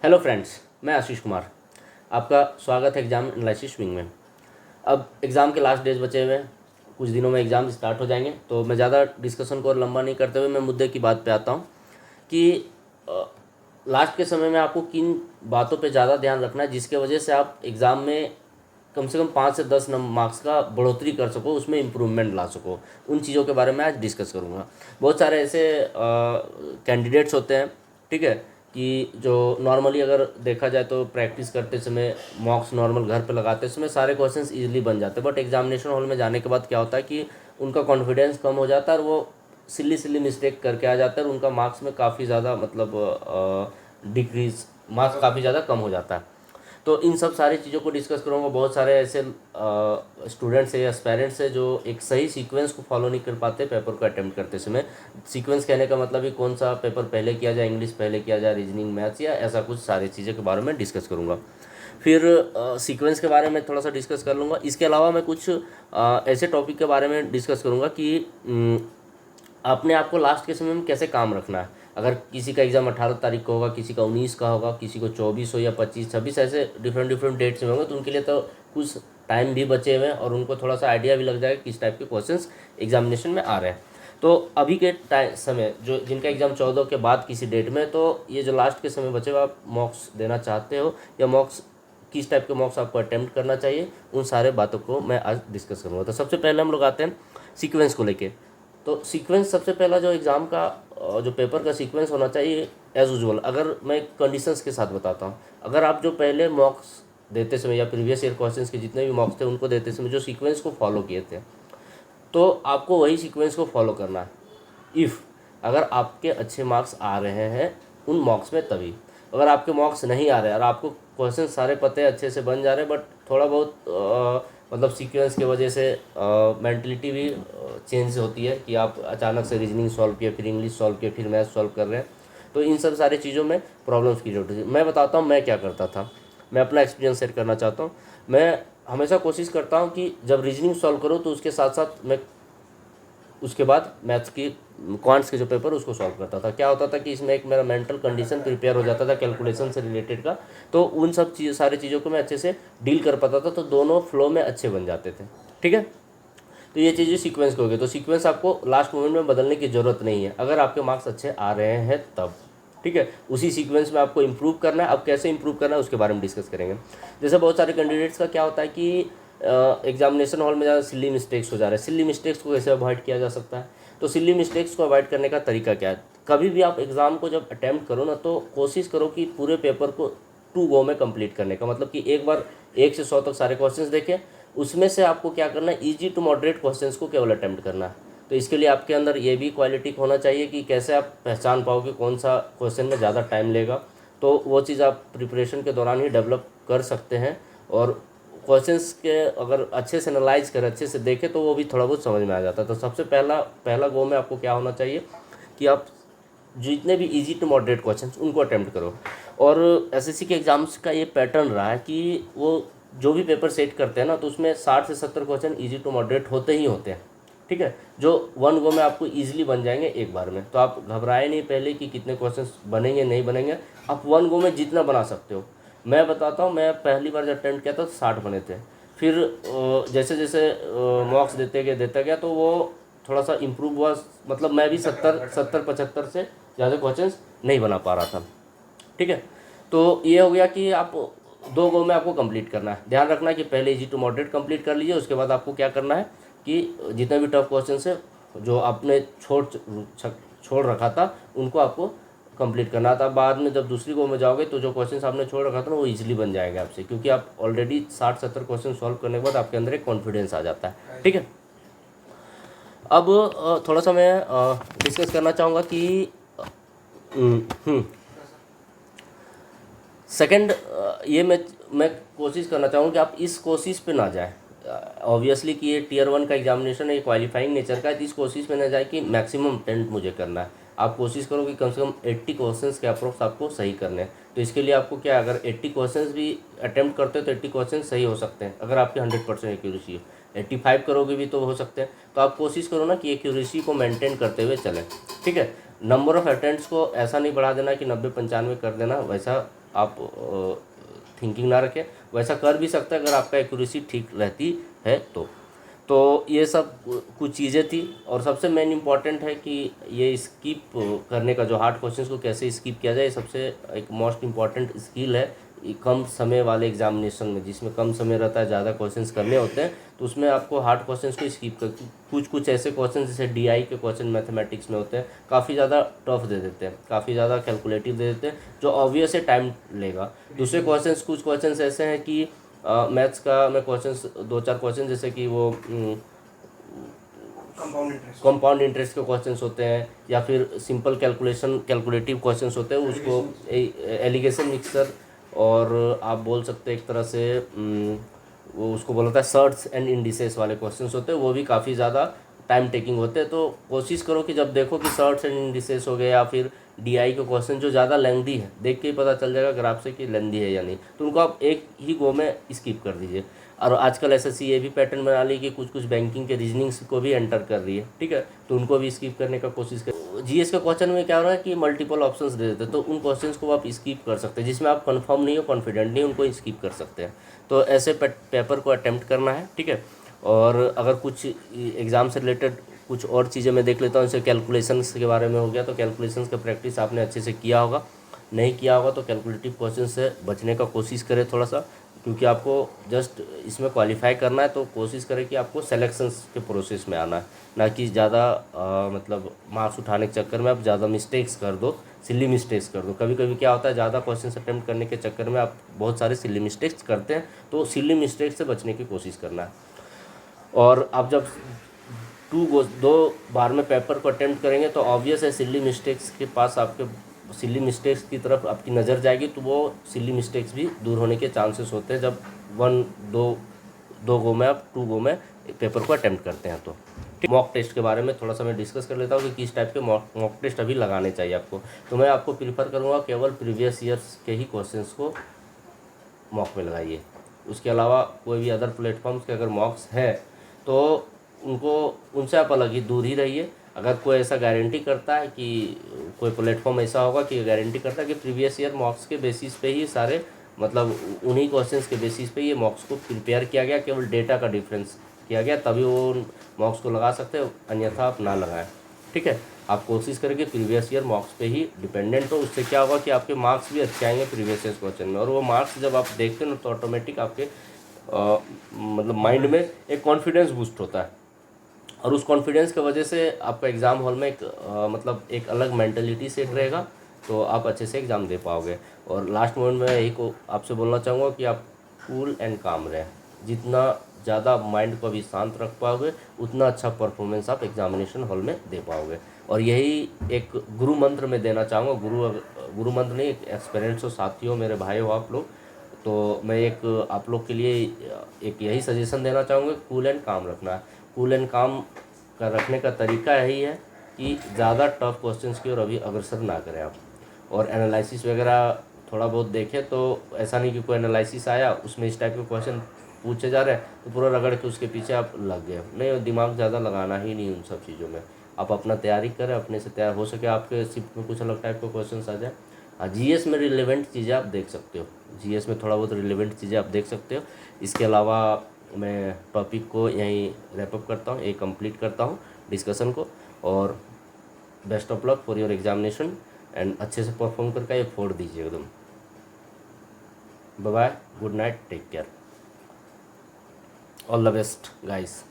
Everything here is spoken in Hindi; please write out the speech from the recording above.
हेलो फ्रेंड्स, मैं आशीष कुमार। आपका स्वागत है एग्ज़ाम एनालिसिस विंग में। अब एग्ज़ाम के लास्ट डेज बचे हुए हैं, कुछ दिनों में एग्ज़ाम स्टार्ट हो जाएंगे, तो मैं ज़्यादा डिस्कशन को और लंबा नहीं करते हुए मैं मुद्दे की बात पे आता हूँ कि लास्ट के समय में आपको किन बातों पे ज़्यादा ध्यान रखना है जिसके वजह से आप एग्ज़ाम में कम से कम 5 से 10 मार्क्स का बढ़ोतरी कर सको, उसमें इम्प्रूवमेंट ला सको। उन चीज़ों के बारे में आज डिस्कस करूँगा। बहुत सारे ऐसे कैंडिडेट्स होते हैं, ठीक है, कि जो नॉर्मली अगर देखा जाए तो प्रैक्टिस करते समय मॉक्स नॉर्मल घर पे लगाते समय सारे क्वेश्चंस इजीली बन जाते हैं, बट एग्जामिनेशन हॉल में जाने के बाद क्या होता है कि उनका कॉन्फिडेंस कम हो जाता है और वो सिली सिली मिस्टेक करके आ जाता है और उनका मार्क्स में काफ़ी ज़्यादा मतलब डिक्रीज मार्क्स काफ़ी ज़्यादा कम हो जाता है। तो इन सब सारी चीज़ों को डिस्कस करूँगा। बहुत सारे ऐसे स्टूडेंट्स है, एस्पायरेंट्स है जो एक सही सीक्वेंस को फॉलो नहीं कर पाते पेपर को अटेम्प्ट करते समय। सीक्वेंस कहने का मतलब ही कौन सा पेपर पहले किया जाए, इंग्लिश पहले किया जाए, रीजनिंग, मैथ्स, या ऐसा कुछ सारी चीज़ों के बारे में डिस्कस करूँगा। फिर सीक्वेंस के बारे में थोड़ा सा डिस्कस कर लूँगा। इसके अलावा मैं कुछ ऐसे टॉपिक के बारे में डिस्कस करूँगा कि अपने आप को लास्ट के समय में कैसे काम रखना है। अगर किसी का एग्ज़ाम 18 तारीख को होगा, किसी का 19 का होगा, किसी को 24 हो या 25, 26, ऐसे डिफरेंट डिफरेंट डेट्स में होंगे, तो उनके लिए तो कुछ टाइम भी बचे हुए हैं और उनको थोड़ा सा आइडिया भी लग जाएगा किस टाइप के क्वेश्चंस एग्जामिनेशन में आ रहे हैं। तो अभी के टाइम समय जो जिनका एग्ज़ाम 14 के बाद किसी डेट में, तो ये जो लास्ट के समय बचे हुए आप मॉक्स देना चाहते हो या मॉक्स किस टाइप के मॉक्स आपको अटेम्प्ट करना चाहिए, उन सारे बातों को मैं आज डिस्कस करूँगा। तो सबसे पहले हम लोग आते हैं सीक्वेंस को लेके। तो सीक्वेंस सबसे पहला जो एग्ज़ाम का जो पेपर का सीक्वेंस होना चाहिए एज़ यूजुअल, अगर मैं कंडीशंस के साथ बताता हूँ। अगर आप जो पहले मॉक्स देते समय या प्रीवियस ईयर क्वेश्चंस के जितने भी मॉक्स थे उनको देते समय जो सीक्वेंस को फॉलो किए थे, तो आपको वही सीक्वेंस को फॉलो करना है। इफ़ अगर आपके अच्छे मार्क्स आ रहे हैं उन मॉक्स में तभी। अगर आपके मार्क्स नहीं आ रहे और आपको क्वेश्चन सारे पते अच्छे से बन जा रहे हैं, बट थोड़ा बहुत मतलब सीक्वेंस की वजह से मेंटलिटी भी चेंज होती है कि आप अचानक से रीजनिंग सॉल्व किए, फिर इंग्लिश सॉल्व किए, फिर मैथ सॉल्व कर रहे हैं, तो इन सब सारी चीज़ों में प्रॉब्लम्स क्रिएट होती है। मैं बताता हूँ मैं क्या करता था, मैं अपना एक्सपीरियंस शेयर करना चाहता हूँ। मैं हमेशा कोशिश करता हूँ कि जब रीजनिंग सॉल्व करूँ तो उसके साथ साथ मैं उसके बाद मैथ्स की क्वांट्स के जो पेपर उसको सॉल्व करता था। क्या होता था कि इसमें एक मेरा मेंटल कंडीशन प्रिपेयर हो जाता था कैलकुलेशन से रिलेटेड का, तो उन सब सारी चीज़ों को मैं अच्छे से डील कर पाता था, तो दोनों फ्लो में अच्छे बन जाते थे। ठीक है, तो ये चीज़ें सीक्वेंस की हो गई। तो सीक्वेंस आपको लास्ट मोमेंट में बदलने की ज़रूरत नहीं है अगर आपके मार्क्स अच्छे आ रहे हैं तब। ठीक है, उसी सीक्वेंस में आपको इंप्रूव करना है। अब कैसे इंप्रूव करना है उसके बारे में डिस्कस करेंगे। जैसे बहुत सारे कैंडिडेट्स का क्या होता है कि एग्जामिनेशन हॉल में ज़्यादा सिली मिस्टेक्स हो जा रहे हैं। सिली मिस्टेक्स को कैसे अवॉइड किया जा सकता है? तो सिली मिस्टेक्स को अवॉइड करने का तरीका क्या है? कभी भी आप एग्ज़ाम को जब अटैम्प्ट करो ना, तो कोशिश करो कि पूरे पेपर को 2 गो में कंप्लीट करने का, मतलब कि एक बार 1 से 100 तक सारे क्वेश्चंस देखें, उसमें से आपको क्या करना है, ईजी टू मॉडरेट क्वेश्चंस को केवल अटैम्प्ट करना है। तो इसके लिए आपके अंदर ये भी क्वालिटी होना चाहिए कि कैसे आप पहचान पाओगे कौन सा क्वेश्चन में ज़्यादा टाइम लेगा, तो वो चीज़ आप प्रिपरेशन के दौरान ही डेवलप कर सकते हैं। और क्वेश्चंस के अगर अच्छे से एनालाइज करें, अच्छे से देखें, तो वो भी थोड़ा बहुत समझ में आ जाता है। तो सबसे पहला गो में आपको क्या होना चाहिए कि आप जितने भी इजी टू मॉडरेट क्वेश्चंस उनको अटेम्प्ट करो। और एसएससी के एग्ज़ाम्स का ये पैटर्न रहा है कि वो जो भी पेपर सेट करते हैं ना, तो उसमें 60 से 70 क्वेश्चन इजी टू मॉडरेट होते ही होते हैं। ठीक है, जो 1 गो में आपको ईजिली बन जाएंगे एक बार में। तो आप घबराए नहीं पहले कि कितने क्वेश्चंस बनेंगे नहीं बनेंगे, आप 1 गो में जितना बना सकते हो। मैं बताता हूँ, मैं पहली बार जब अटेम्प्ट किया था 60 बने थे। फिर जैसे जैसे मॉक्स देते गया तो वो थोड़ा सा इम्प्रूव हुआ। मतलब मैं भी 70 75 से ज़्यादा क्वेश्चंस नहीं बना पा रहा था। ठीक है, तो ये हो गया कि आप 2 गो में आपको कंप्लीट करना है। ध्यान रखना है कि पहले इजी टू मॉडरेट कंप्लीट कर लीजिए, उसके बाद आपको क्या करना है कि जितने भी टफ क्वेश्चन है जो आपने छोड़ रखा था उनको आपको कंप्लीट करना था। बाद में जब दूसरी गो में जाओगे तो जो क्वेश्चन आपने छोड़ रखा था ना वो इजीली बन जाएगा आपसे, क्योंकि आप ऑलरेडी 60 70 क्वेश्चन सॉल्व करने के बाद आपके अंदर एक कॉन्फिडेंस आ जाता है। ठीक है, अब थोड़ा सा मैं डिस्कस करना चाहूँगा कि सेकंड, ये मैं कोशिश करना चाहूँगा कि आप इस कोशिश पे ना जाएं। ऑब्वियसली कि ये टियर 1 का एग्जामिनेशन है, ये क्वालिफाइंग नेचर का है, तो इस कोशिश में ना जाए कि मैक्सिमम अटेम्प्ट मुझे करना है। आप कोशिश करो कि कम से कम 80 क्वेश्चंस के अप्रोक्स आपको सही करने हैं। तो इसके लिए आपको क्या, अगर 80 क्वेश्चंस भी अटेम्प्ट करते हो तो 80 क्वेश्चन सही हो सकते हैं अगर आपकी 100% एक्यूरेसी है। 85 करोगे भी तो हो सकते हैं। तो आप कोशिश करो ना कि एक्यूरेसी को मेंटेन करते हुए चलें। ठीक है, नंबर ऑफ़ अटेम्प्ट्स को ऐसा नहीं बढ़ा देना कि 90 95 कर देना, वैसा आप थिंकिंग ना रखें। वैसा कर भी सकते हैं अगर आपका एक्यूरेसी ठीक रहती है तो ये सब कुछ चीज़ें थी। और सबसे मेन इम्पॉर्टेंट है कि ये स्किप करने का, जो हार्ड क्वेश्चंस को कैसे स्किप किया जाए, ये सबसे एक मोस्ट इम्पॉर्टेंट स्किल है। ये कम समय वाले एग्जामिनेशन में, जिसमें कम समय रहता है, ज़्यादा क्वेश्चंस करने होते हैं, तो उसमें आपको हार्ड क्वेश्चंस को स्किप कर, कुछ कुछ ऐसे क्वेश्चन जैसे डीआई के क्वेश्चन मैथमेटिक्स में होते हैं, काफ़ी ज़्यादा टफ दे देते हैं, काफ़ी ज़्यादा कैलकुलेटिव दे देते हैं, जो ऑब्वियस है टाइम लेगा। दूसरे क्वेश्चंस, कुछ क्वेश्चंस ऐसे हैं कि मैथ्स का मैं क्वेश्चंस, दो चार क्वेश्चन जैसे कि वो कंपाउंड इंटरेस्ट के क्वेश्चंस होते हैं, या फिर सिंपल कैलकुलेटिव क्वेश्चंस होते हैं, उसको एलिगेशन मिक्सर, और आप बोल सकते हैं एक तरह से वो उसको बोला था सर्ट्स एंड इंडिसेस वाले क्वेश्चंस होते हैं, वो भी काफ़ी ज़्यादा टाइम टेकिंग होते हैं। तो कोशिश करो कि जब देखो कि सर्ट्स एंड इंडिसेस हो गए या फिर डीआई के क्वेश्चन जो ज़्यादा लेंदी है, देख के ही पता चल जाएगा ग्राफ से कि लेंदी है या नहीं, तो उनको आप एक ही गो में स्किप कर दीजिए। और आजकल एसएससी ये भी पैटर्न बना ली कि कुछ कुछ बैंकिंग के रीजनिंग्स को भी एंटर कर रही है, ठीक है, तो उनको भी स्किप करने का कोशिश कर। जीएस के क्वेश्चन में क्या हो रहा है कि मल्टीपल ऑप्शंस दे देते हैं, तो उन क्वेश्चंस को आप स्किप कर सकते हैं, जिसमें आप कंफर्म नहीं हो, कॉन्फिडेंट नहीं, उनको स्किप कर सकते हैं। तो ऐसे पेपर को अटैम्प्ट करना है, ठीक है। और अगर कुछ एग्ज़ाम से रिलेटेड कुछ और चीज़ें मैं देख लेता हूँ, जैसे कैलकुलेशंस के बारे में हो गया, तो कैलकुलेशंस का प्रैक्टिस आपने अच्छे से किया होगा, नहीं किया होगा तो कैलकुलेटिव क्वेश्चन से बचने का कोशिश करें थोड़ा सा, क्योंकि आपको जस्ट इसमें क्वालिफाई करना है, तो कोशिश करें कि आपको सेलेक्शंस के प्रोसेस में आना है, ना कि ज़्यादा मतलब मार्क्स उठाने के चक्कर में आप ज़्यादा मिस्टेक्स कर दो, सिली मिस्टेक्स कर दो। कभी कभी क्या होता है, ज़्यादा क्वेश्चन अटैम्प्ट करने के चक्कर में आप बहुत सारे सिली मिस्टेक्स करते हैं, तो सिली मिस्टेक्स से बचने की कोशिश करना है। और आप जब दो बार में पेपर को अटेम्प्ट करेंगे, तो ऑब्वियस है सिली मिस्टेक्स के पास, आपके सिली मिस्टेक्स की तरफ आपकी नज़र जाएगी, तो वो सिली मिस्टेक्स भी दूर होने के चांसेस होते हैं जब दो गो में आप 2 गो में पेपर को अटेम्प्ट करते हैं। तो मॉक टेस्ट के बारे में थोड़ा सा मैं डिस्कस कर लेता हूँ कि किस टाइप के मॉक टेस्ट अभी लगाने चाहिए आपको। तो मैं आपको प्रीफर करूँगा केवल प्रीवियस ईयर्स के ही क्वेश्चंस को मॉक में लगाइए। उसके अलावा कोई भी अदर प्लेटफॉर्म्स के अगर मॉक्स है तो उनसे आप अलग ही दूर ही रहिए। अगर कोई ऐसा गारंटी करता है कि कोई प्लेटफॉर्म ऐसा होगा कि गारंटी करता है कि प्रीवियस ईयर मॉक्स के बेसिस पे ही सारे, मतलब उन्हीं क्वेश्चंस के बेसिस पे ये मॉक्स को प्रिपेयर किया गया, केवल डेटा का डिफरेंस किया गया, तभी वो मॉक्स को लगा सकते हो, अन्यथा आप ना लगाएं, ठीक है। आप कोशिश करें कि प्रीवियस ईयर मार्क्स पे ही डिपेंडेंट हो। उससे क्या होगा कि आपके मार्क्स भी अच्छे आएंगे प्रीवियस ईयर क्वेश्चन में, और वो मार्क्स जब आप देखते हो ना, तो ऑटोमेटिक आपके मतलब माइंड में एक कॉन्फिडेंस बूस्ट होता है, और उस कॉन्फिडेंस की वजह से आपका एग्ज़ाम हॉल में एक मतलब एक अलग मेंटलिटी सेट रहेगा, तो आप अच्छे से एग्ज़ाम दे पाओगे। और लास्ट मोमेंट में यही को आपसे बोलना चाहूँगा कि आप कूल एंड काम रहें। जितना ज़्यादा माइंड को अभी शांत रख पाओगे, उतना अच्छा परफॉर्मेंस आप एग्जामिनेशन हॉल में दे पाओगे। और यही एक गुरु मंत्र में देना चाहूँगा, गुरु मंत्र नहीं, एक एक्सपीरियंस हो, साथियों, मेरे भाई हो आप लोग, तो मैं एक आप लोग के लिए एक यही सजेशन देना चाहूँगा, कूल एंड काम रखना है। कूल एंड काम का रखने का तरीका यही है कि ज़्यादा टफ क्वेश्चंस की ओर अभी अग्रसर ना करें आप, और एनालिसिस वगैरह थोड़ा बहुत देखें। तो ऐसा नहीं कि कोई एनालिसिस आया, उसमें इस टाइप के क्वेश्चन पूछे जा रहे हैं तो पूरा रगड़ के उसके पीछे आप लग गए, नहीं, दिमाग ज़्यादा लगाना ही नहीं उन सब चीज़ों में। आप अपना तैयारी करें, अपने से तैयार हो सके, आपके शिफ्ट में कुछ अलग टाइप के क्वेश्चन आ जाए। हाँ, जीएस में रिलेवेंट चीज़ें आप देख सकते हो, जीएस में थोड़ा बहुत रिलेवेंट चीज़ें आप देख सकते हो। इसके अलावा मैं टॉपिक को यहीं रैपअप करता हूँ, एक कंप्लीट करता हूँ डिस्कशन को, और best of luck for your examination, and अच्छे से परफॉर्म करके ये फोड़ दीजिए एकदम। Bye bye, good night, take care, all the best guys.